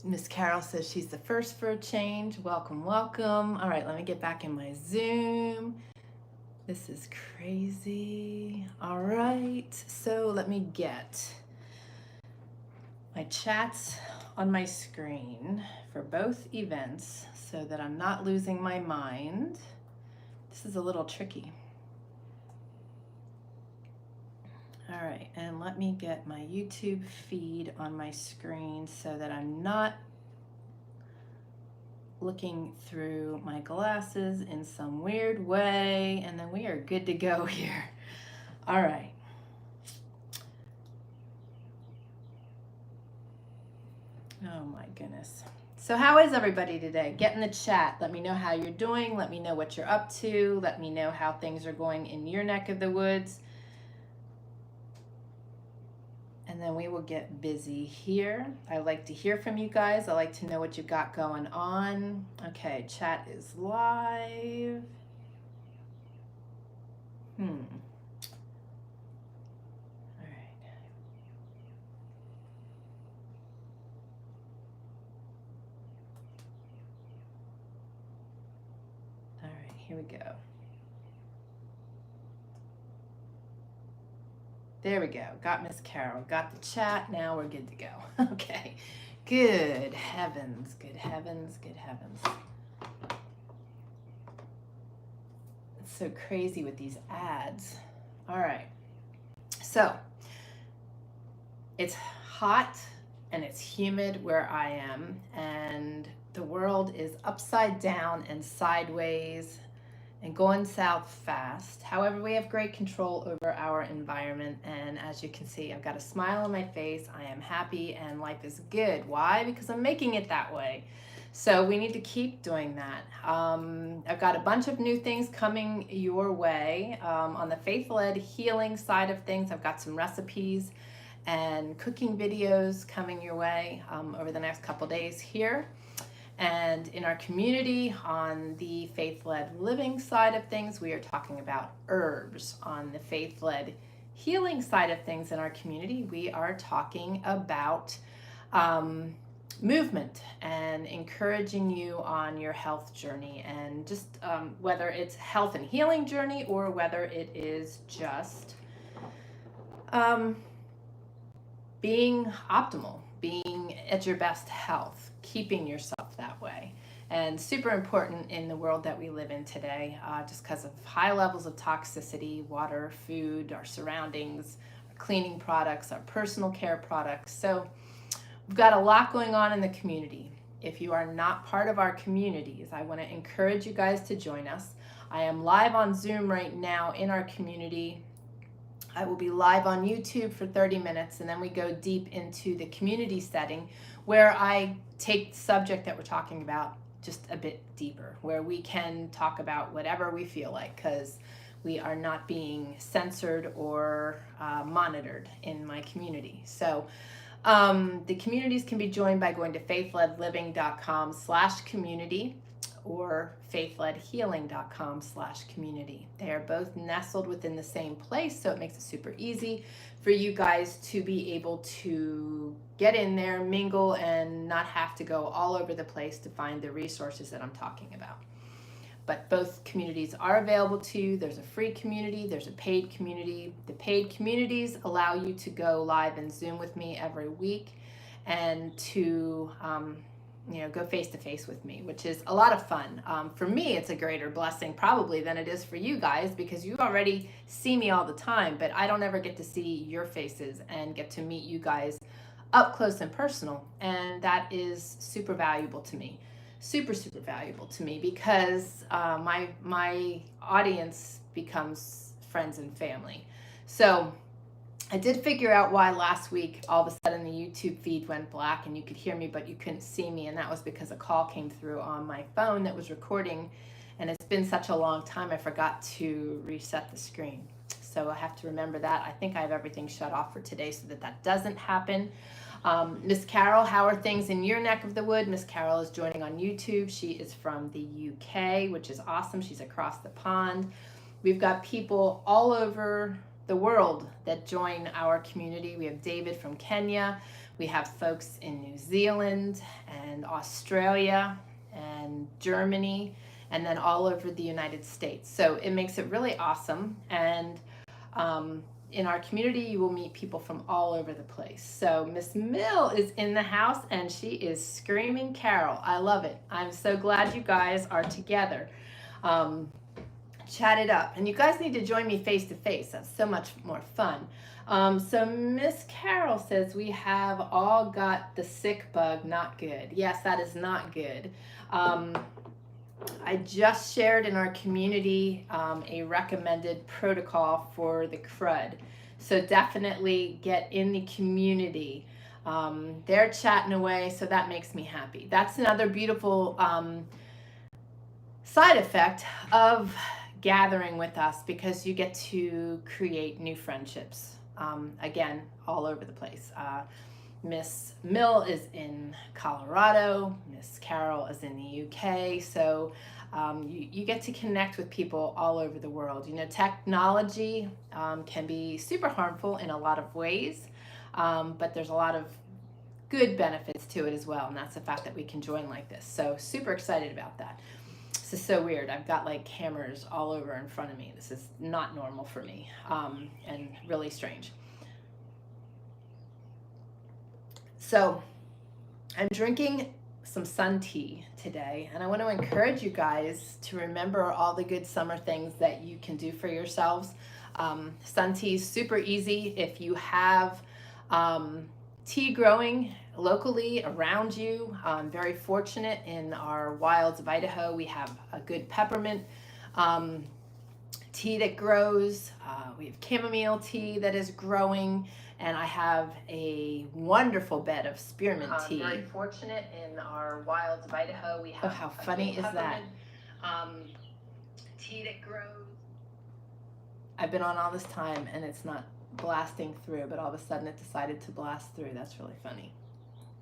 Miss Carol says she's the first for a change. Welcome, welcome. All right, let me get back in my Zoom. This is crazy. All right, so let me get my chats on my screen for both events so that I'm not losing my mind. This is a little tricky. All right, and let me get my YouTube feed on my screen so that I'm not looking through my glasses in some weird way, and then we are good to go here. All right. Oh my goodness. So how is everybody today? Get in the chat. Let me know how you're doing. Let me know what you're up to. Let me know how things are going in your neck of the woods. And then we will get busy here. I like to hear from you guys. I like to know what you got going on. Okay, chat is live. All right. All right, here we go. There we go. Got Miss Carol. Got the chat. Now we're good to go. Okay. Good heavens. Good heavens. Good heavens. It's so crazy with these ads. All right. So it's hot and it's humid where I am, and the world is upside down and sideways and going south fast. However, we have great control over our environment, and as you can see, I've got a smile on my face. I am happy and life is good. Why? Because I'm making it that way. So we need to keep doing that. I've got a bunch of new things coming your way. On the faith-led healing side of things, I've got some recipes and cooking videos coming your way over the next couple days here. And in our community, on the faith-led living side of things, we are talking about herbs. On the faith-led healing side of things in our community, we are talking about movement and encouraging you on your health journey, and just whether it's health and healing journey or whether it is just being optimal, being at your best health, keeping yourself that way. And super important in the world that we live in today, just because of high levels of toxicity, water, food, our surroundings, our cleaning products, our personal care products. So we've got a lot going on in the community. If you are not part of our communities, I want to encourage you guys to join us. I am live on Zoom right now in our community. I will be live on YouTube for 30 minutes, and then we go deep into the community setting where I take the subject that we're talking about just a bit deeper, where we can talk about whatever we feel like, because we are not being censored or monitored in my community. So the communities can be joined by going to faithledliving.com/community or faithledhealing.com/community. They are both nestled within the same place, so it makes it super easy for you guys to be able to get in there, mingle, and not have to go all over the place to find the resources that I'm talking about. But both communities are available to you. There's a free community, there's a paid community. The paid communities allow you to go live and Zoom with me every week and to go face to face with me, which is a lot of fun. For me, it's a greater blessing probably than it is for you guys, because you already see me all the time, but I don't ever get to see your faces and get to meet you guys up close and personal. And that is super valuable to me. Super valuable to me, because my audience becomes friends and family. So I did figure out why last week all of a sudden the YouTube feed went black and you could hear me but you couldn't see me, and that was because a call came through on my phone that was recording, and it's been such a long time I forgot to reset the screen. So I have to remember that. I think I have everything shut off for today so that doesn't happen. Miss Carol, how are things in your neck of the wood? Miss Carol is joining on YouTube. She is from the UK, which is awesome. She's across the pond. We've got people all over the world that join our community. We have David from Kenya. We have folks in New Zealand and Australia and Germany, and then all over the United States. So it makes it really awesome. And in our community, you will meet people from all over the place. So Miss Mill is in the house and she is screaming Carol. I love it. I'm so glad you guys are together. Chat it up. And you guys need to join me face to face. That's so much more fun. So Miss Carol says we have all got the sick bug. Not good. Yes, that is not good. I just shared in our community a recommended protocol for the crud. So definitely get in the community. They're chatting away, so that makes me happy. That's another beautiful side effect of gathering with us, because you get to create new friendships. Again, all over the place. Miss Mill is in Colorado, Miss Carol is in the UK, so you get to connect with people all over the world. You know, technology can be super harmful in a lot of ways, but there's a lot of good benefits to it as well, and that's the fact that we can join like this. So super excited about that. This is so weird. I've got like cameras all over in front of me. This is not normal for me, and really strange. So I'm drinking some sun tea today, and I want to encourage you guys to remember all the good summer things that you can do for yourselves. Sun tea is super easy. If you have tea growing locally around you, I'm very fortunate in our wilds of Idaho. We have a good peppermint tea that grows. We have chamomile tea that is growing. And I have a wonderful bed of spearmint tea. Very fortunate in our wilds of Idaho. We have how funny is that? Tea that grows. I've been on all this time and it's not blasting through, but all of a sudden it decided to blast through. That's really funny.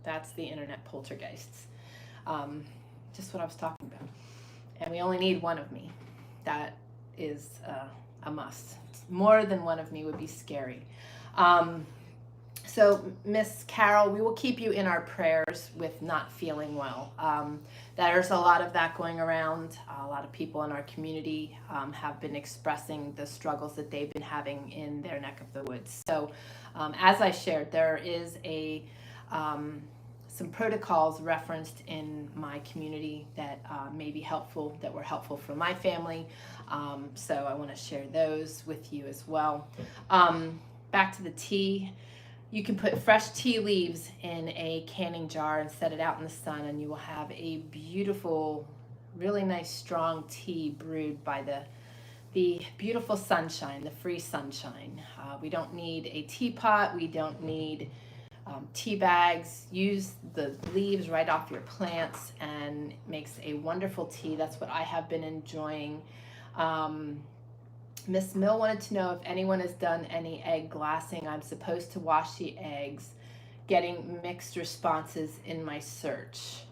That's the internet poltergeists. Just what I was talking about. And we only need one of me. That is a must. More than one of me would be scary. So Miss Carol, we will keep you in our prayers with not feeling well. There's a lot of that going around. A lot of people in our community have been expressing the struggles that they've been having in their neck of the woods. So as I shared, there is some protocols referenced in my community that may be helpful, that were helpful for my family. So I want to share those with you as well. Back to the tea. You can put fresh tea leaves in a canning jar and set it out in the sun, and you will have a beautiful, really nice strong tea brewed by the beautiful sunshine, the free sunshine. We don't need a teapot. We don't need tea bags. Use the leaves right off your plants, and it makes a wonderful tea. That's what I have been enjoying. Miss Mill wanted to know if anyone has done any egg glassing. I'm supposed to wash the eggs, getting mixed responses in my search.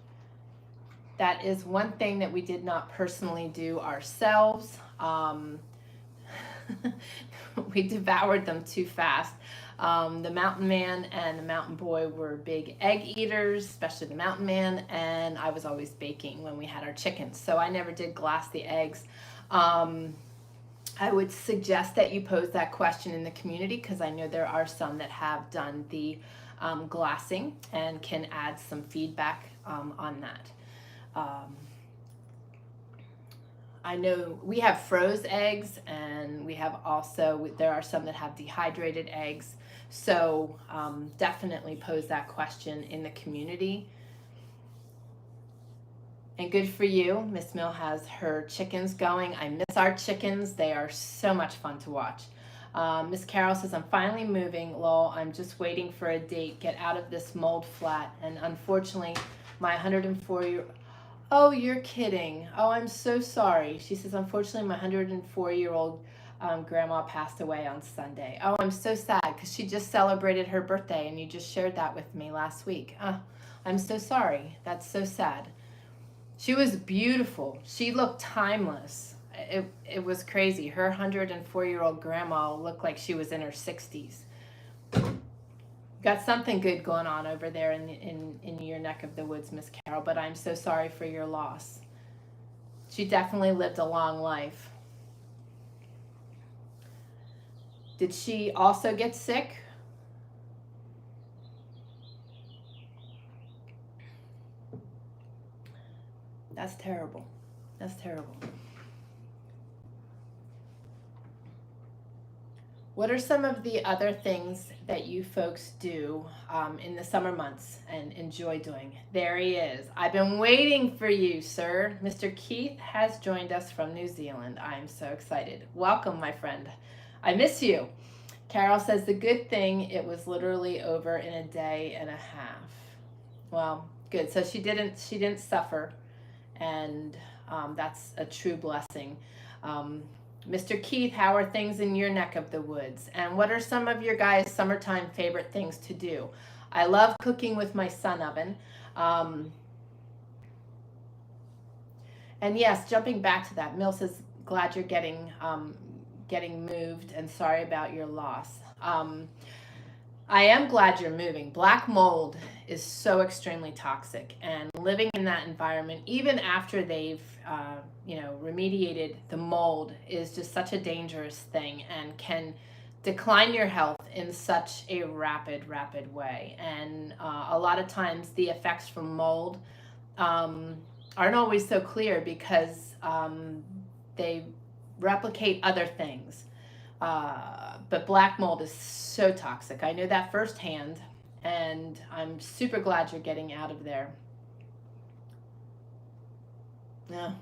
That is one thing that we did not personally do ourselves. We devoured them too fast. The mountain man and the mountain boy were big egg eaters, especially the mountain man, and I was always baking when we had our chickens, so I never did glass the eggs. I would suggest that you pose that question in the community, because I know there are some that have done the glassing and can add some feedback on that. I know we have froze eggs, and we have also, there are some that have dehydrated eggs. So definitely pose that question in the community. And good for you. Miss Mill has her chickens going. I miss our chickens. They are so much fun to watch. Miss Carol says, I'm finally moving. Lol, I'm just waiting for a date. Get out of this mold flat. And unfortunately, my 104-year-old... Oh, you're kidding. Oh, I'm so sorry. She says, unfortunately, my 104-year-old grandma passed away on Sunday. Oh, I'm so sad, because she just celebrated her birthday, and you just shared that with me last week. I'm so sorry. That's so sad. She was beautiful. She looked timeless. It was crazy. Her 104-year-old grandma looked like she was in her 60s. Got something good going on over there in your neck of the woods, Miss Carol, but I'm so sorry for your loss. She definitely lived a long life. Did she also get sick? That's terrible. That's terrible. What are some of the other things that you folks do in the summer months and enjoy doing? There he is. I've been waiting for you, sir. Mr. Keith has joined us from New Zealand. I'm so excited. Welcome, my friend. I miss you. Carol says the good thing, it was literally over in a day and a half. Well, good. So she didn't suffer, and that's a true blessing. Mr. Keith, how are things in your neck of the woods? And what are some of your guys' summertime favorite things to do? I love cooking with my sun oven. And yes, jumping back to that, Mill says, glad you're getting moved and sorry about your loss. I am glad you're moving. Black mold is so extremely toxic, and living in that environment, even after they've remediated the mold, is just such a dangerous thing and can decline your health in such a rapid way. And a lot of times the effects from mold aren't always so clear because they replicate other things. But black mold is so toxic. I know that firsthand, and I'm super glad you're getting out of there. No,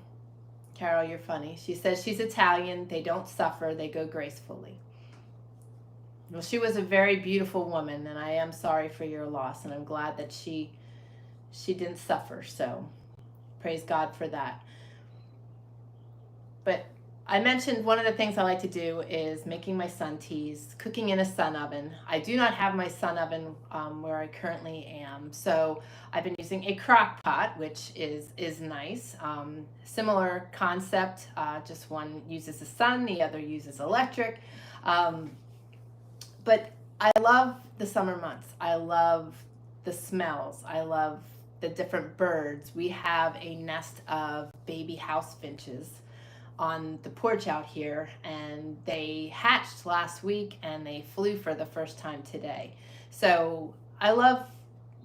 Carol, you're funny. She says she's Italian. They don't suffer. They go gracefully. Well, she was a very beautiful woman, and I am sorry for your loss, and I'm glad that she didn't suffer. So praise God for that. But I mentioned one of the things I like to do is making my sun teas, cooking in a sun oven. I do not have my sun oven where I currently am, so I've been using a crock pot, which is nice. Similar concept, just one uses the sun, the other uses electric. But I love the summer months. I love the smells. I love the different birds. We have a nest of baby house finches on the porch out here, and they hatched last week and they flew for the first time today. So I love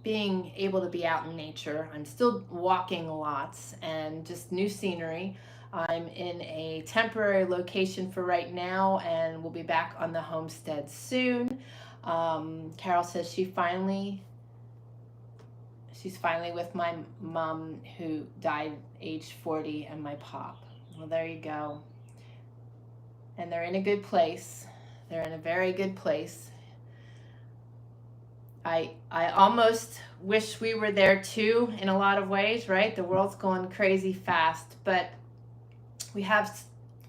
being able to be out in nature. I'm still walking lots and just new scenery. I'm in a temporary location for right now, and we'll be back on the homestead soon. Carol says she's finally with my mom who died age 40 and my pop. Well, there you go. And they're in a good place. They're in a very good place. I almost wish we were there too in a lot of ways, right? The world's going crazy fast, but we have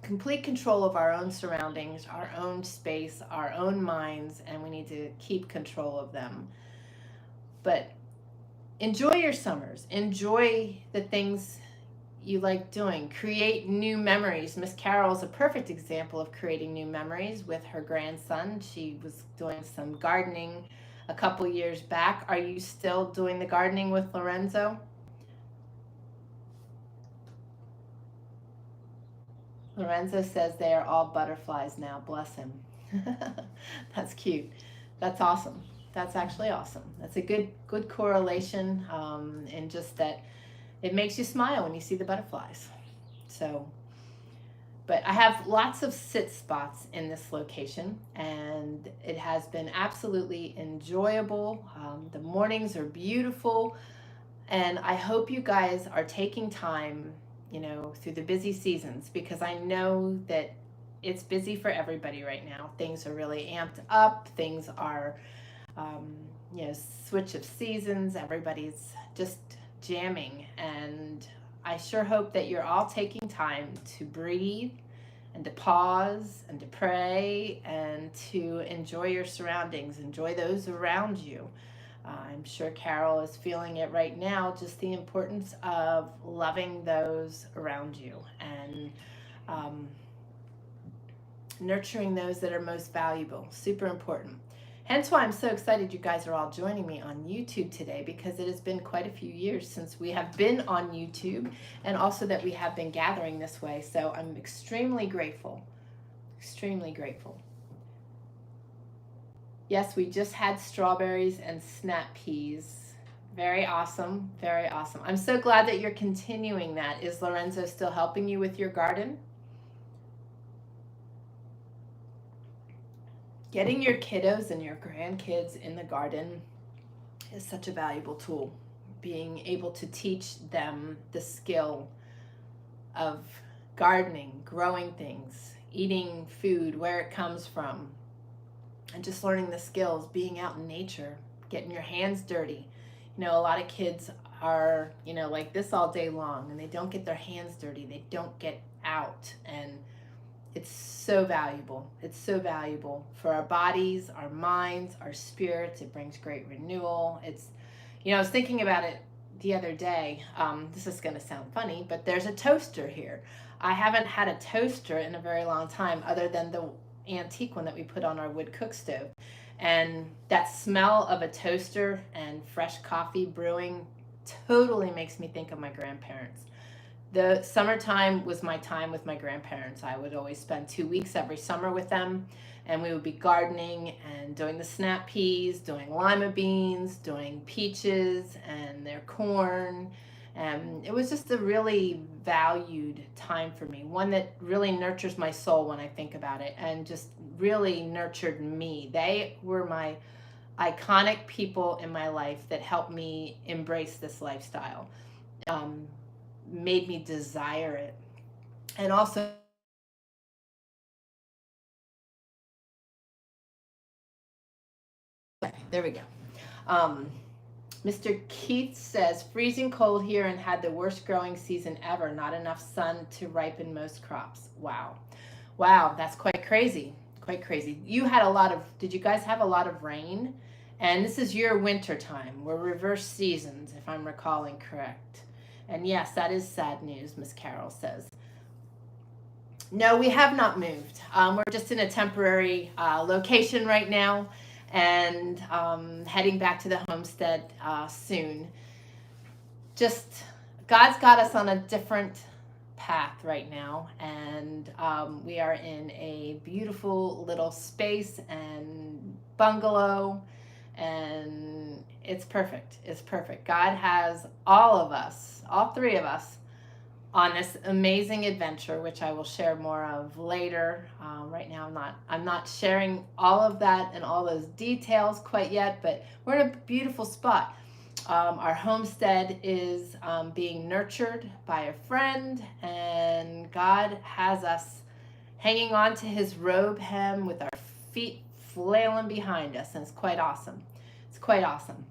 complete control of our own surroundings, our own space, our own minds, and we need to keep control of them. But enjoy your summers. Enjoy the things you like doing. Create new memories. Miss Carol is a perfect example of creating new memories with her grandson. She was doing some gardening a couple years back. Are you still doing the gardening with Lorenzo? Lorenzo says they are all butterflies now. Bless him. That's cute. That's awesome. That's actually awesome. That's a good correlation, in just that it makes you smile when you see the butterflies. So, but I have lots of sit spots in this location, and it has been absolutely enjoyable. The mornings are beautiful, and I hope you guys are taking time, through the busy seasons, because I know that it's busy for everybody right now. Things are really amped up. Things are, switch of seasons. Everybody's just jamming, and I sure hope that you're all taking time to breathe and to pause and to pray and to enjoy your surroundings, enjoy those around you. I'm sure Carol is feeling it right now, just the importance of loving those around you and nurturing those that are most valuable. Super important. Hence why I'm so excited you guys are all joining me on YouTube today, because it has been quite a few years since we have been on YouTube, and also that we have been gathering this way. So I'm extremely grateful, extremely grateful. Yes, we just had strawberries and snap peas. Very awesome, very awesome. I'm so glad that you're continuing that. Is Lorenzo still helping you with your garden? Getting your kiddos and your grandkids in the garden is such a valuable tool. Being able to teach them the skill of gardening, growing things, eating food, where it comes from, and just learning the skills, being out in nature, getting your hands dirty. You know, a lot of kids are, you know, like this all day long, and they don't get their hands dirty. They don't get out, and it's so valuable. It's so valuable for our bodies, our minds, our spirits. It brings great renewal. It's, you know, I was thinking about it the other day. This is going to sound funny, but there's a toaster here. I haven't had a toaster in a very long time, other than the antique one that we put on our wood cook stove. And that smell of a toaster and fresh coffee brewing totally makes me think of my grandparents. The summertime was my time with my grandparents. I would always spend 2 weeks every summer with them, and we would be gardening and doing the snap peas, doing lima beans, doing peaches and their corn. And it was just a really valued time for me, one that really nurtures my soul when I think about it, and just really nurtured me. They were my iconic people in my life that helped me embrace this lifestyle. Made me desire it. And also, there we go. Mr. Keith says, freezing cold here and had the worst growing season ever. Not enough sun to ripen most crops. Wow. Wow, that's quite crazy. Quite crazy. You had a lot of, did you guys have a lot of rain? And this is your winter time. We're reverse seasons, if I'm recalling correct. And yes, that is sad news, Miss Carol says. No, we have not moved. We're just in a temporary location right now, and heading back to the homestead soon. Just, God's got us on a different path right now, and we are in a beautiful little space and bungalow, and it's perfect. It's perfect. God has all of us, all three of us, on this amazing adventure, which I will share more of later. Right now, I'm not sharing all of that and all those details quite yet, but we're in a beautiful spot. Our homestead is being nurtured by a friend, and God has us hanging on to his robe hem with our feet flailing behind us, and it's quite awesome. It's quite awesome.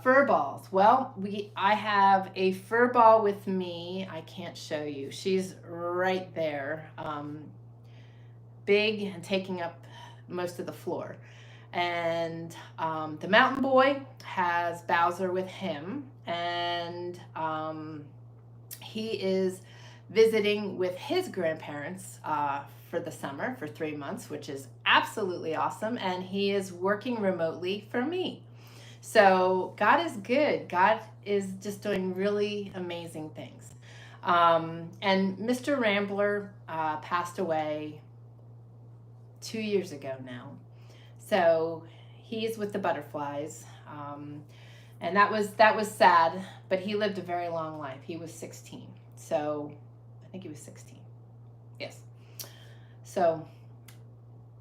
Fur balls. Well, I have a fur ball with me. I can't show you. She's right there. Big and taking up most of the floor. And the mountain boy has Bowser with him, and he is visiting with his grandparents for the summer for 3 months, which is absolutely awesome. And he is working remotely for me. So God is good. God is just doing really amazing things. And Mr. Rambler passed away 2 years ago now. So he's with the butterflies. And that was sad, but he lived a very long life. He was 16. So I think he was 16. Yes. So,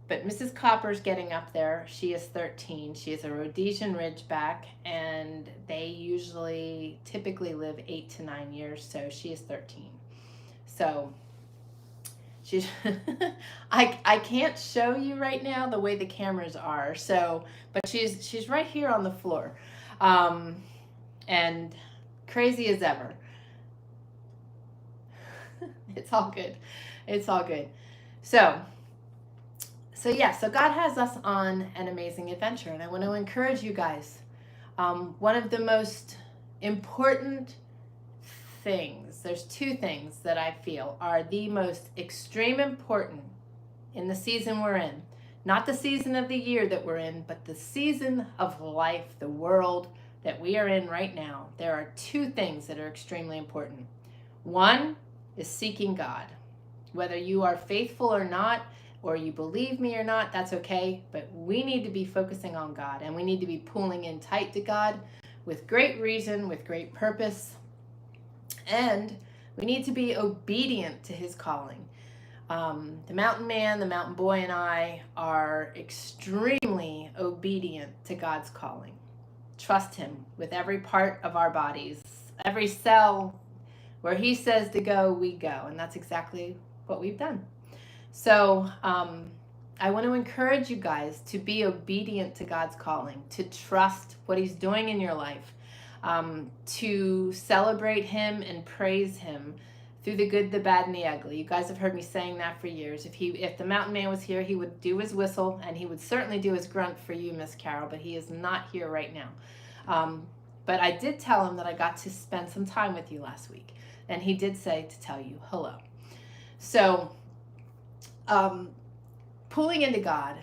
but Mrs. Copper's getting up there. She is 13. She is a Rhodesian Ridgeback, and they typically live 8 to 9 years, so she is 13. So she's I can't show you right now the way the cameras are, so but she's right here on the floor. And crazy as ever. It's all good. It's all good. So yeah, so God has us on an amazing adventure, and I want to encourage you guys. One of the most important things, there's two things that I feel are the most extreme important in the season we're in. Not the season of the year that we're in, but the season of life, the world that we are in right now. There are two things that are extremely important. One is seeking God. Whether you are faithful or not, or you believe me or not, that's okay. But we need to be focusing on God, and we need to be pulling in tight to God with great reason, with great purpose. And we need to be obedient to his calling. The mountain man, the mountain boy, and I are extremely obedient to God's calling. Trust him with every part of our bodies, every cell. Where he says to go, we go. And that's exactly what we've done. So I want to encourage you guys to be obedient to God's calling, to trust what he's doing in your life, to celebrate him and praise him through the good, the bad, and the ugly. You guys have heard me saying that for years. If the mountain man was here, he would do his whistle, and he would certainly do his grunt for you, Miss Carol, but he is not here right now. But I did tell him that I got to spend some time with you last week, and he did say to tell you hello. So pulling into God,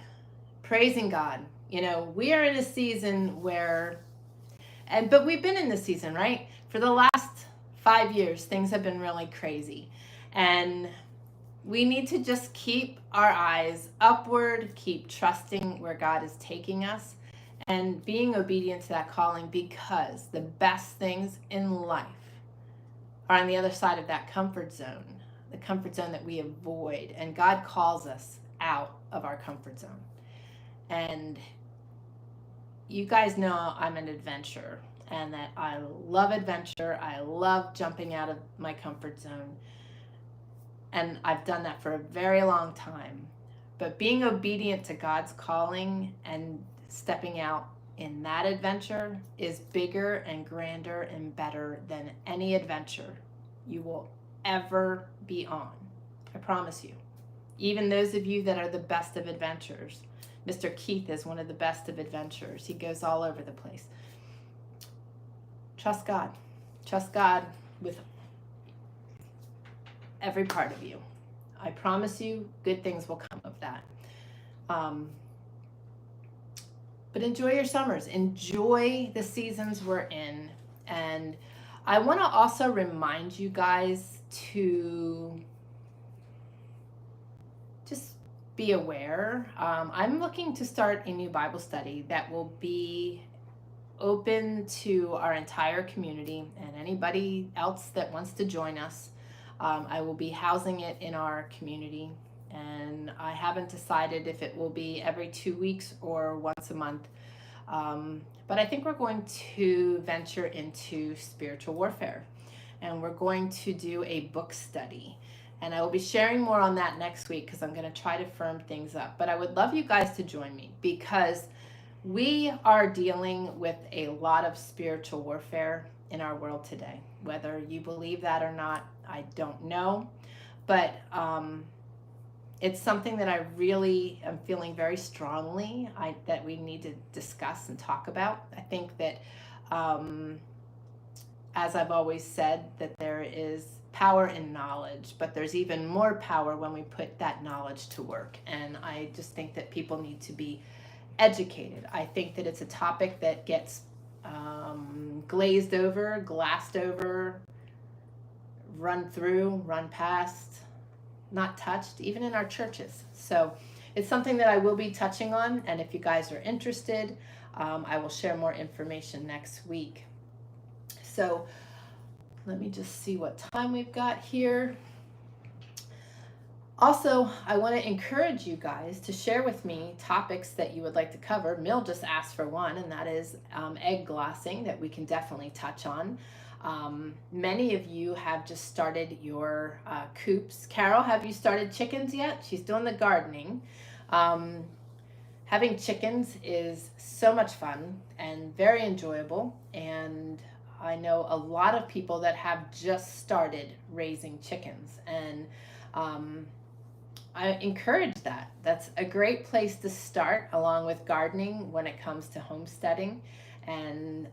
praising God. You know, we are in a season where, but we've been in this season, right? For the last 5 years, things have been really crazy. And we need to just keep our eyes upward, keep trusting where God is taking us, and being obedient to that calling, because the best things in life are on the other side of that comfort zone, the comfort zone that we avoid. And God calls us out of our comfort zone. And you guys know I'm an adventurer, and that I love adventure. I love jumping out of my comfort zone. And I've done that for a very long time. But being obedient to God's calling and stepping out in that adventure is bigger and grander and better than any adventure you will ever be on. I promise you. Even those of you that are the best of adventurers. Mr. Keith is one of the best of adventurers. He goes all over the place. Trust God. Trust God with every part of you. I promise you, good things will come of that. But enjoy your summers. Enjoy the seasons we're in. And I want to also remind you guys to just be aware. I'm looking to start a new Bible study that will be open to our entire community and anybody else that wants to join us. I will be housing it in our community, and I haven't decided if it will be every 2 weeks or once a month. But I think we're going to venture into spiritual warfare, and we're going to do a book study. And I will be sharing more on that next week, because I'm going to try to firm things up. But I would love you guys to join me, because we are dealing with a lot of spiritual warfare in our world today. Whether you believe that or not, I don't know. But it's something that I really am feeling very strongly that we need to discuss and talk about. I think that, as I've always said, that there is power in knowledge, but there's even more power when we put that knowledge to work. And I just think that people need to be educated. I think that it's a topic that gets glazed over, glassed over, run through, run past, not touched, even in our churches. So it's something that I will be touching on, and if you guys are interested, I will share more information next week. So let me just see what time we've got here. Also, I want to encourage you guys to share with me topics that you would like to cover. Mill just asked for one, and that is egg glossing, that we can definitely touch on. Many of you have just started your coops. Carol, have you started chickens yet? She's doing the gardening. Having chickens is so much fun and very enjoyable, and I know a lot of people that have just started raising chickens, and I encourage that. That's a great place to start, along with gardening, when it comes to homesteading and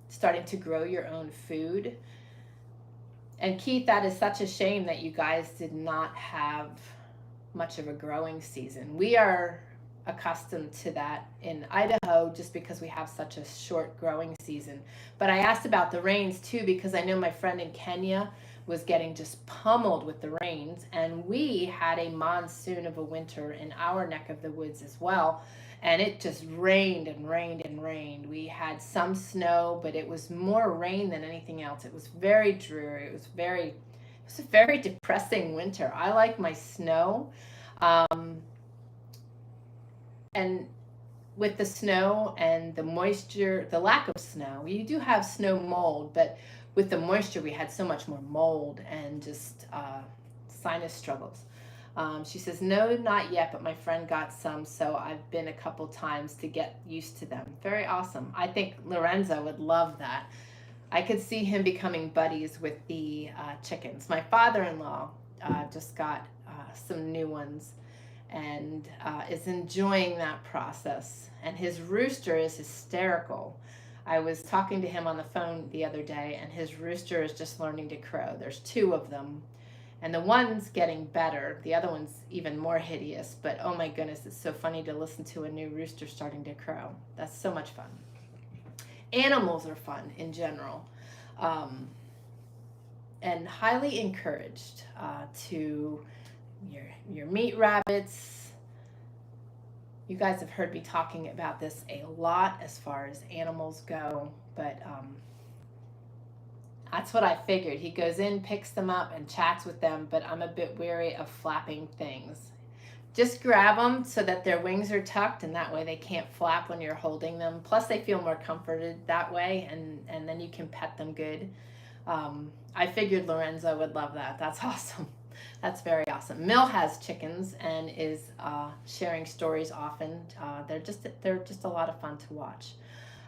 starting to grow your own food. And Keith, that is such a shame that you guys did not have much of a growing season. We are accustomed to that in Idaho just because we have such a short growing season. But I asked about the rains too because I know my friend in Kenya was getting just pummeled with the rains, and we had a monsoon of a winter in our neck of the woods as well, and it just rained and rained and rained. We had some snow, but it was more rain than anything else. It was very dreary. It was a very depressing winter. I like my snow. And with the snow and the moisture, the lack of snow, you do have snow mold, but with the moisture, we had so much more mold and just sinus struggles. She says, no, not yet, but my friend got some, so I've been a couple times to get used to them. Very awesome. I think Lorenzo would love that. I could see him becoming buddies with the chickens. My father-in-law just got some new ones and is enjoying that process. And his rooster is hysterical. I was talking to him on the phone the other day, and his rooster is just learning to crow. There's 2 of them, and the one's getting better. The other one's even more hideous, but oh my goodness, it's so funny to listen to a new rooster starting to crow. That's so much fun. Animals are fun in general, and highly encouraged to your meat rabbits. You guys have heard me talking about this a lot as far as animals go, but that's what I figured. He goes in, picks them up, and chats with them, but I'm a bit wary of flapping things. Just grab them so that their wings are tucked, and that way they can't flap when you're holding them. Plus, they feel more comforted that way, and then you can pet them good. I figured Lorenzo would love that. That's awesome. That's very awesome. Mill has chickens and is sharing stories often. They're just a lot of fun to watch.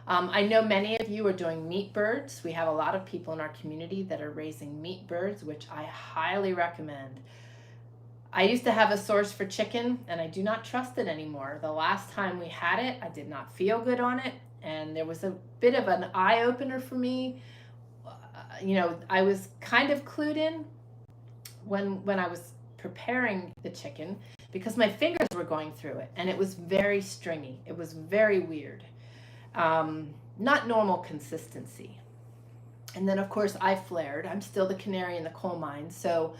I know many of you are doing meat birds. We have a lot of people in our community that are raising meat birds, which I highly recommend. I used to have a source for chicken, and I do not trust it anymore. The last time we had it, I did not feel good on it, and there was a bit of an eye-opener for me. I was kind of clued in when I was preparing the chicken because my fingers were going through it, and it was very stringy. It was very weird. Not normal consistency. And then, of course, I flared. I'm still the canary in the coal mine, so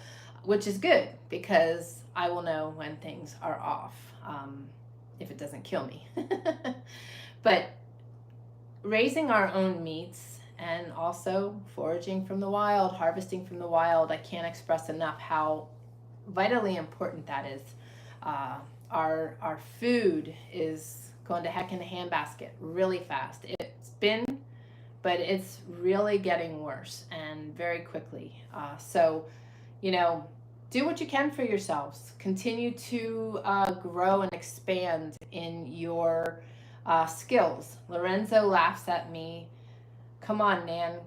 which is good because I will know when things are off, if it doesn't kill me. But raising our own meats and also foraging from the wild, harvesting from the wild, I can't express enough how vitally important that is. Our food is going to heck in a handbasket really fast. It's been, but it's really getting worse and very quickly. So, do what you can for yourselves. Continue to grow and expand in your skills. Lorenzo laughs at me. Come on, Nan,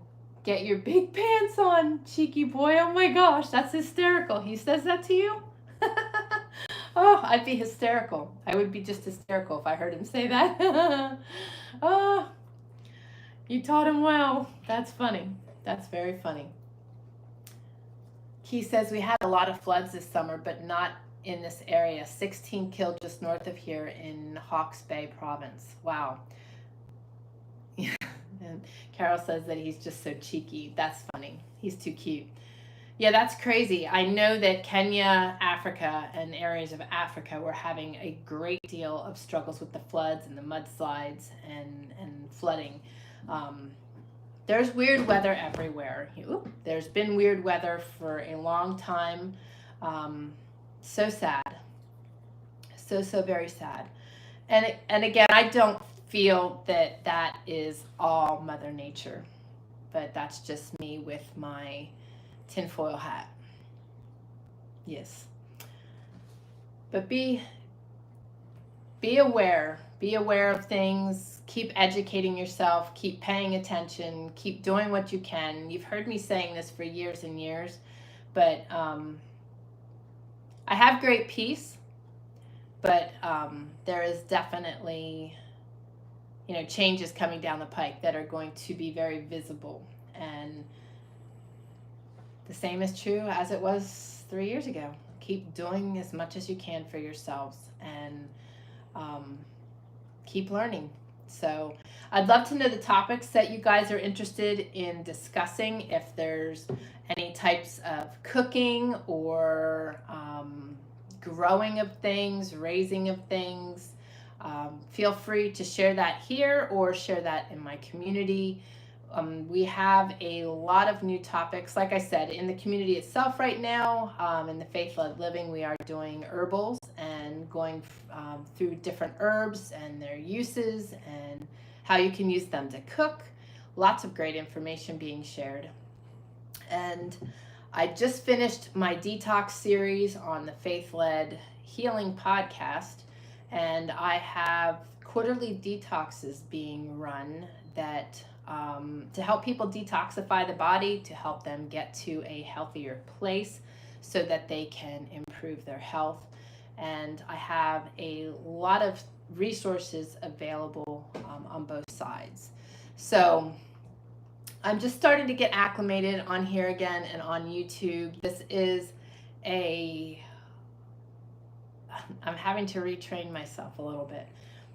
get your big pants on, cheeky boy. Oh my gosh, that's hysterical. He says that to you? Oh, I'd be hysterical. I would be just hysterical if I heard him say that. Oh, you taught him well. That's funny. That's very funny. He says we had a lot of floods this summer, but not in this area. 16 killed just north of here in Hawke's Bay province. Wow. And Carol says that he's just so cheeky. That's funny. He's too cute. Yeah, that's crazy. I know that Kenya, Africa, and areas of Africa were having a great deal of struggles with the floods and the mudslides and flooding. There's weird weather everywhere. There's been weird weather for a long time. So sad. So very sad. And again, I don't feel that is all Mother Nature, but that's just me with my tinfoil hat. Yes. But be aware. Be aware of things. Keep educating yourself. Keep paying attention. Keep doing what you can. You've heard me saying this for years and years, but I have great peace, but there is definitely changes coming down the pike that are going to be very visible, and the same is true as it was 3 years ago. Keep doing as much as you can for yourselves, and keep learning. So I'd love to know the topics that you guys are interested in discussing. If there's any types of cooking or growing of things, raising of things, feel free to share that here or share that in my community. We have a lot of new topics. Like I said, in the community itself right now, in the faith-led living, we are doing herbals and going through different herbs and their uses and how you can use them to cook. Lots of great information being shared. And I just finished my detox series on the Faith-Led Healing podcast, and I have quarterly detoxes being run that to help people detoxify the body, to help them get to a healthier place so that they can improve their health. And I have a lot of resources available on both sides. So I'm just starting to get acclimated on here again and on YouTube. This is I'm having to retrain myself a little bit,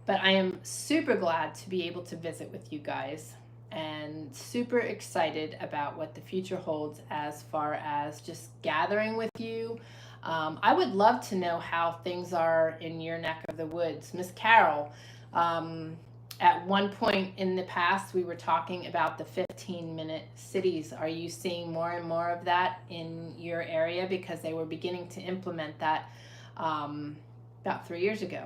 but I am super glad to be able to visit with you guys and super excited about what the future holds as far as just gathering with you. I would love to know how things are in your neck of the woods. Miss Carol, at one point in the past, we were talking about the 15-minute cities. Are you seeing more and more of that in your area? Because they were beginning to implement that about 3 years ago.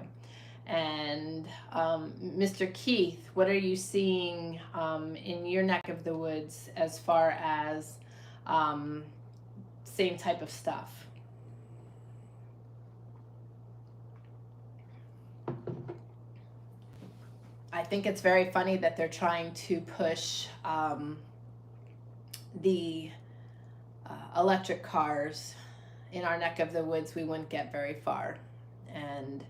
And Mr. Keith, what are you seeing in your neck of the woods as far as same type of stuff? I think it's very funny that they're trying to push the electric cars in our neck of the woods. We wouldn't get very far. And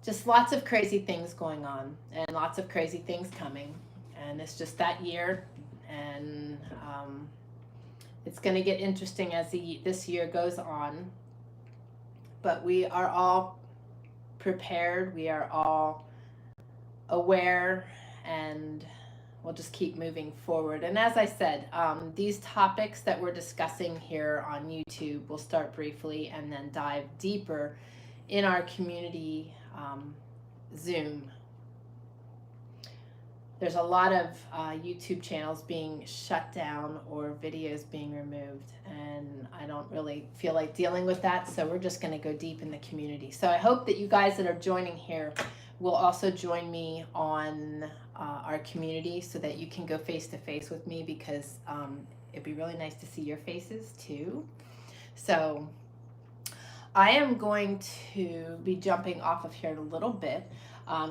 just lots of crazy things going on and lots of crazy things coming. And it's just that year. And it's going to get interesting as this year goes on. But we are all prepared. We are all aware, and we'll just keep moving forward. And as I said, these topics that we're discussing here on YouTube will start briefly and then dive deeper in our community Zoom. There's a lot of YouTube channels being shut down or videos being removed, and I don't really feel like dealing with that, so we're just going to go deep in the community. So I hope that you guys that are joining here will also join me on our community so that you can go face to face with me, because it'd be really nice to see your faces too. So I am going to be jumping off of here in a little bit.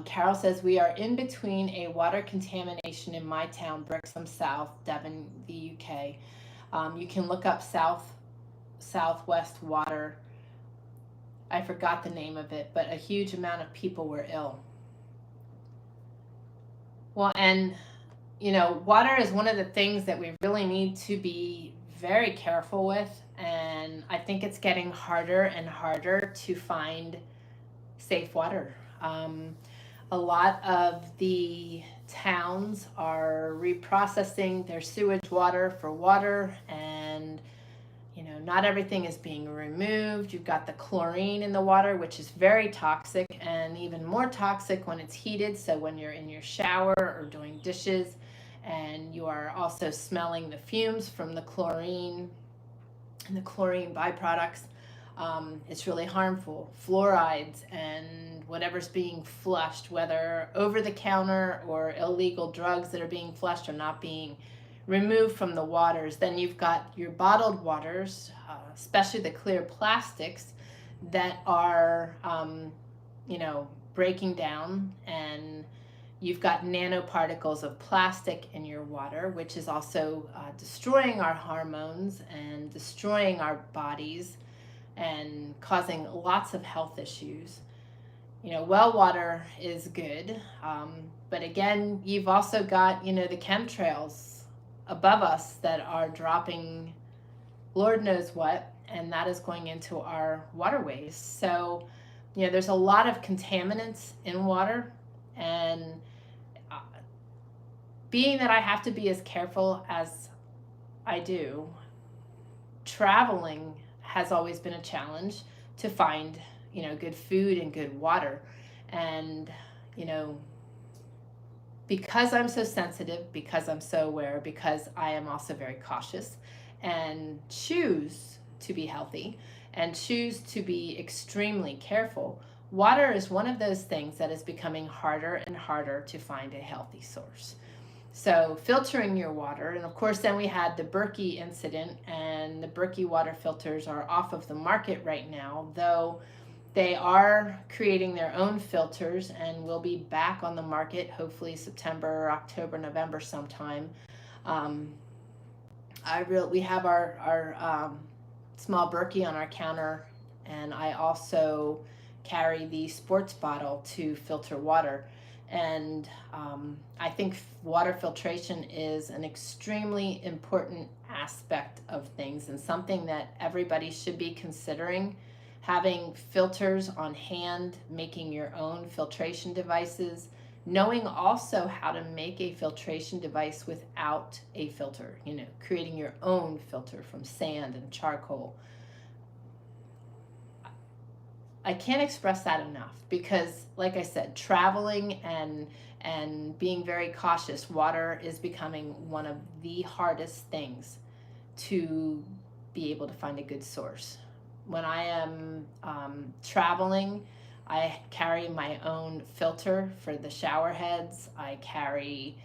Carol says, we are in between a water contamination in my town, Brixham South, Devon, the UK. You can look up Southwest Water. I forgot the name of it, but a huge amount of people were ill. Well, and you know, water is one of the things that we really need to be very careful with, and I think it's getting harder and harder to find safe water. A lot of the towns are reprocessing their sewage water for water, and you know, not everything is being removed. You've got the chlorine in the water, which is very toxic, and even more toxic when it's heated. So when you're in your shower or doing dishes, and you are also smelling the fumes from the chlorine and the chlorine byproducts, it's really harmful. Fluorides and whatever's being flushed, whether over the counter or illegal drugs that are being flushed or not being removed from the waters. Then you've got your bottled waters, especially the clear plastics that are, you know, breaking down, and you've got nanoparticles of plastic in your water, which is also destroying our hormones and destroying our bodies and causing lots of health issues. You know, well water is good, but again, you've also got, you know, the chemtrails above us that are dropping Lord knows what, and that is going into our waterways. So you know, there's a lot of contaminants in water, and being that I have to be as careful as I do, traveling has always been a challenge to find, you know, good food and good water. And, you know, because I'm so sensitive, because I'm so aware, because I am also very cautious and choose to be healthy and choose to be extremely careful, water is one of those things that is becoming harder and harder to find a healthy source. So filtering your water, and of course then we had the Berkey incident, and the Berkey water filters are off of the market right now, though they are creating their own filters and will be back on the market hopefully September, October, November sometime. We have our small Berkey on our counter, and I also carry the sports bottle to filter water. And I think water filtration is an extremely important aspect of things, and something that everybody should be considering. Having filters on hand, making your own filtration devices, knowing also how to make a filtration device without a filter, you know, creating your own filter from sand and charcoal. I can't express that enough, because like I said, traveling and being very cautious, water is becoming one of the hardest things to be able to find a good source. When I am traveling, I carry my own filter for the shower heads. I carry,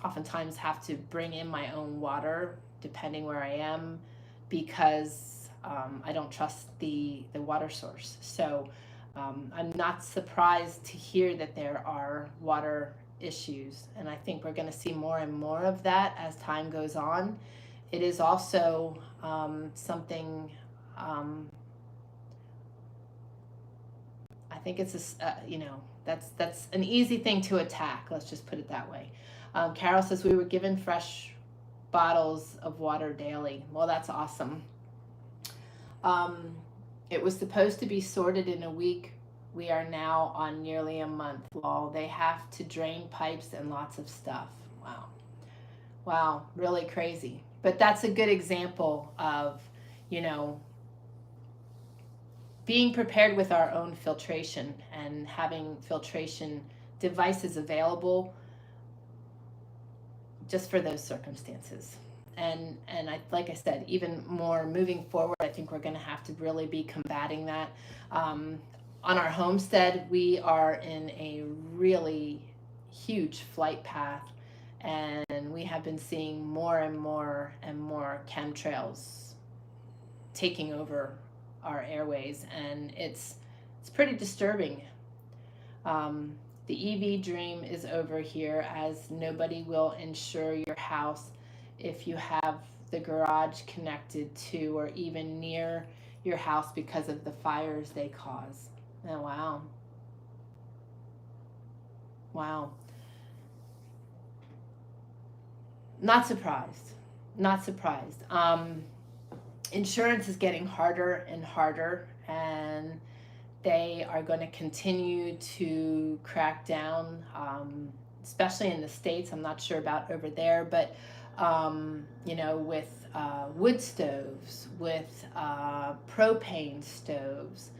oftentimes have to bring in my own water depending where I am, because I don't trust the water source. So I'm not surprised to hear that there are water issues, and I think we're going to see more and more of that as time goes on. It is also something, I think it's you know, that's an easy thing to attack. Let's just put it that way. Carol says we were given fresh bottles of water daily. Well, that's awesome. It was supposed to be sorted in a week. We are now on nearly a month. Well, they have to drain pipes and lots of stuff. Wow. Wow, really crazy. But that's a good example of, you know, being prepared with our own filtration and having filtration devices available just for those circumstances. And like I said, even more moving forward, I think we're going to have to really be combating that. On our homestead, we are in a really huge flight path, and we have been seeing more and more and more chemtrails taking over our airways, and it's pretty disturbing. The EV dream is over here, as nobody will insure your house if you have the garage connected to or even near your house because of the fires they cause. Oh, wow. Wow. Not surprised. Not surprised. Insurance is getting harder and harder, and they are going to continue to crack down, especially in the States. I'm not sure about over there, but you know, with wood stoves, with propane stoves,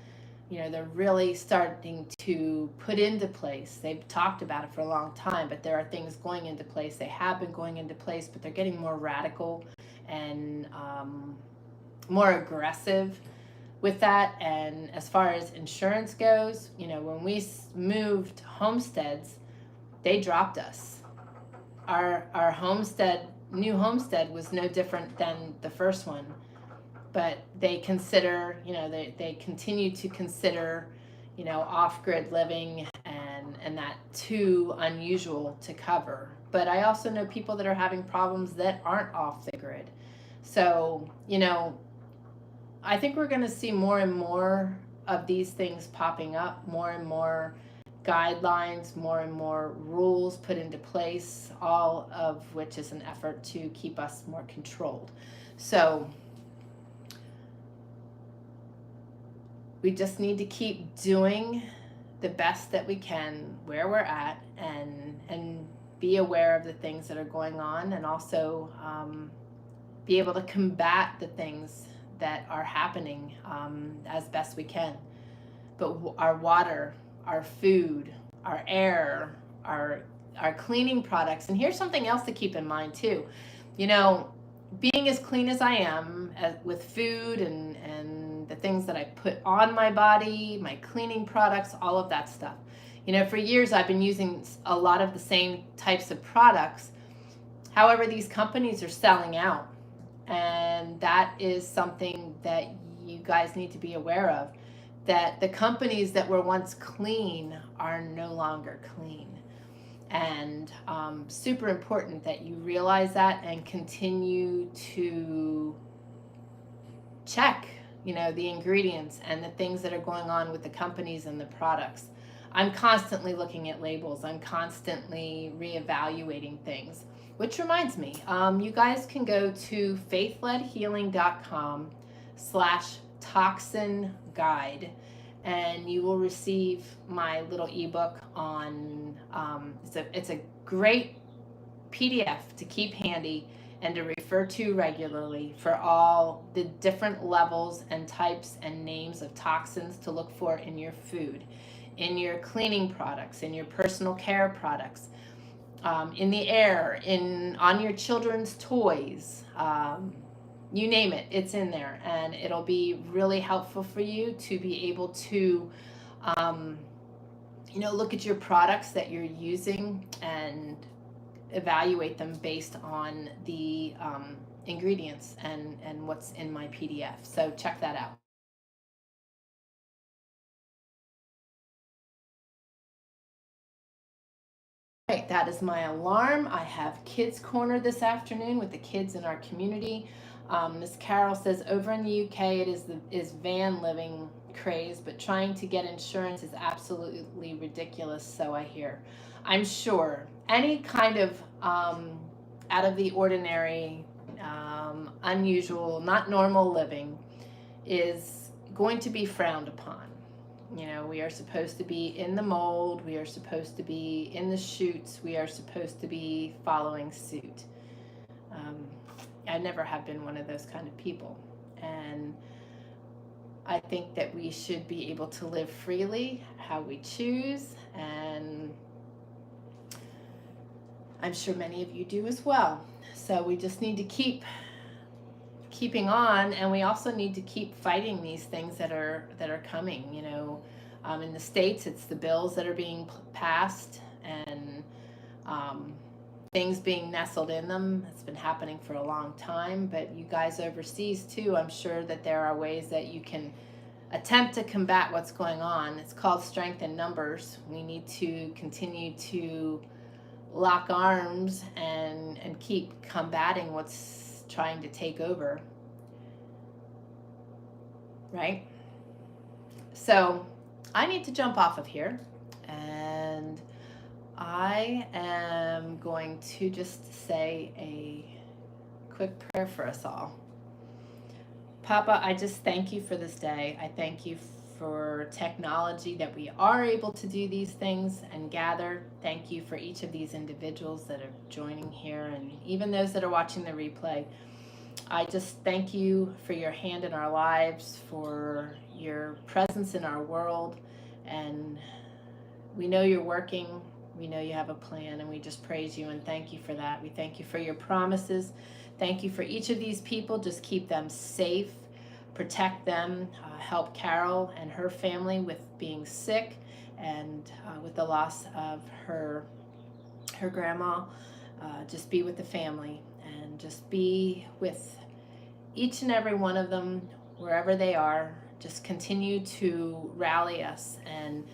you know, they're really starting to put into place. They've talked about it for a long time, but there are things going into place. They have been going into place, but they're getting more radical and more aggressive with that. And as far as insurance goes, you know, when we moved homesteads, they dropped us. Our homestead, new homestead, was no different than the first one, but they consider, you know, they continue to consider, you know, off-grid living and that too unusual to cover. But I also know people that are having problems that aren't off the grid. So, you know, I think we're going to see more and more of these things popping up, more and more guidelines, more and more rules put into place, all of which is an effort to keep us more controlled. So We just need to keep doing the best that we can where we're at, and be aware of the things that are going on, and also be able to combat the things that are happening as best we can. But our water, our food, our air, our cleaning products. And here's something else to keep in mind too. You know, being as clean as I am with food and the things that I put on my body, my cleaning products, all of that stuff. You know, for years I've been using a lot of the same types of products. However, these companies are selling out. And that is something that you guys need to be aware of, that the companies that were once clean are no longer clean. And super important that you realize that and continue to check, you know, the ingredients and the things that are going on with the companies and the products. I'm constantly looking at labels. I'm constantly reevaluating things. Which reminds me, you guys can go to faithledhealing.com/toxin guide, and you will receive my little ebook on, it's a great PDF to keep handy and to refer to regularly for all the different levels and types and names of toxins to look for in your food, in your cleaning products, in your personal care products, in the air, on your children's toys, you name it, it's in there. And it'll be really helpful for you to be able to you know, look at your products that you're using and evaluate them based on the ingredients and what's in my PDF. So check that out. Right, that is my alarm. I have Kids Corner this afternoon with the kids in our community. Miss Carol says over in the UK it is van living craze, but trying to get insurance is absolutely ridiculous, so I hear. I'm sure any kind of out of the ordinary, unusual, not normal living is going to be frowned upon. You know, we are supposed to be in the mold, we are supposed to be in the chutes, we are supposed to be following suit. I never have been one of those kind of people. And I think that we should be able to live freely how we choose, and I'm sure many of you do as well. So we just need to keeping on, and we also need to keep fighting these things that are coming. You know, in the States, it's the bills that are being passed, and things being nestled in them. It's been happening for a long time, but you guys overseas too, I'm sure that there are ways that you can attempt to combat what's going on. It's called strength in numbers. We need to continue to lock arms and keep combating what's trying to take over, right? So I need to jump off of here, and I am going to just say a quick prayer for us all. Papa, I just thank you for this day. I thank you for technology, that we are able to do these things and gather. Thank you for each of these individuals that are joining here, and even those that are watching the replay. I just thank you for your hand in our lives, for your presence in our world, and we know you're working. We know you have a plan, and we just praise you and thank you for that. We thank you for your promises. Thank you for each of these people. Just keep them safe, protect them, help Carol and her family with being sick and with the loss of her grandma. Just be with the family, and just be with each and every one of them wherever they are. Just continue to rally us and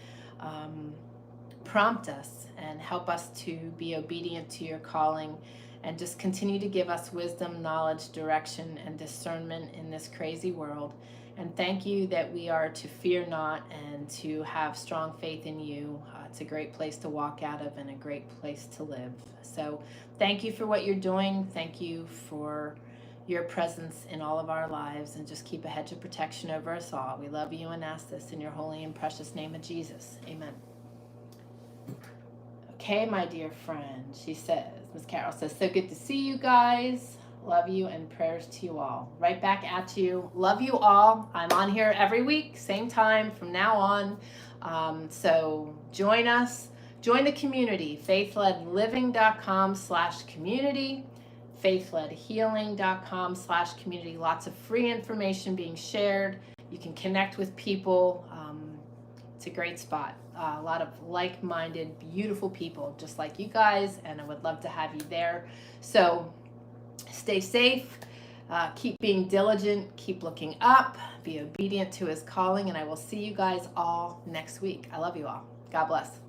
prompt us and help us to be obedient to your calling, and just continue to give us wisdom, knowledge, direction, and discernment in this crazy world. And thank you that we are to fear not and to have strong faith in you. It's a great place to walk out of and a great place to live. So thank you for what you're doing. Thank you for your presence in all of our lives, and just keep a hedge of protection over us all. We love you and ask this in your holy and precious name of Jesus. Amen. Okay, my dear friend, she says, Miss Carol says, so good to see you guys. Love you and prayers to you all. Right back at you. Love you all. I'm on here every week, same time from now on. So join us. Join the community, faithledliving.com/community, faithledhealing.com/community. Lots of free information being shared. You can connect with people. It's a great spot. A lot of like-minded, beautiful people just like you guys, and I would love to have you there. So stay safe, keep being diligent, keep looking up, be obedient to his calling, and I will see you guys all next week. I love you all. God bless.